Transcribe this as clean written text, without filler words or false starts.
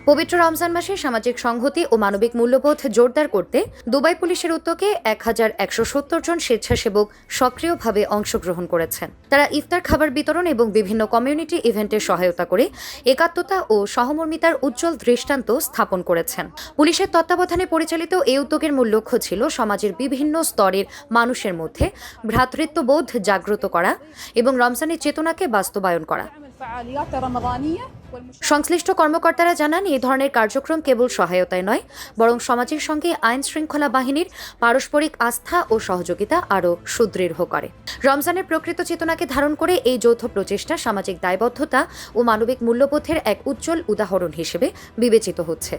পবিত্র রমজান মাসে সামাজিক সংহতি ও মানবিক মূল্যবোধ জোরদার করতে দুবাই পুলিশের উদ্যোগে 1170 জন স্বেচ্ছাসেবক সক্রিয়ভাবে অংশগ্রহণ করেছেন। তারা ইফতার খাবার বিতরণ এবং বিভিন্ন কমিউনিটি ইভেন্টে সহায়তা করে একাত্মতা ও সহমর্মিতার উজ্জ্বল দৃষ্টান্ত স্থাপন করেছেন। পুলিশের তত্ত্বাবধানে পরিচালিত এই উদ্যোগের মূল লক্ষ্য ছিল সমাজের বিভিন্ন স্তরের মানুষের মধ্যে ভ্রাতৃত্ববোধ জাগ্রত করা এবং রমজানের চেতনাকে বাস্তবায়ন করা। সংশ্লিষ্ট কর্মকর্তারা জানান, এই ধরনের কার্যক্রম কেবল সহায়তায় নয়, বরং সমাজের সঙ্গে আইন শৃঙ্খলা বাহিনীর পারস্পরিক আস্থা ও সহযোগিতা আরও সুদৃঢ় করে। রমজানের প্রকৃত চেতনাকে ধারণ করে এই যৌথ প্রচেষ্টা সামাজিক দায়বদ্ধতা ও মানবিক মূল্যবোধের এক উজ্জ্বল উদাহরণ হিসেবে বিবেচিত হচ্ছে।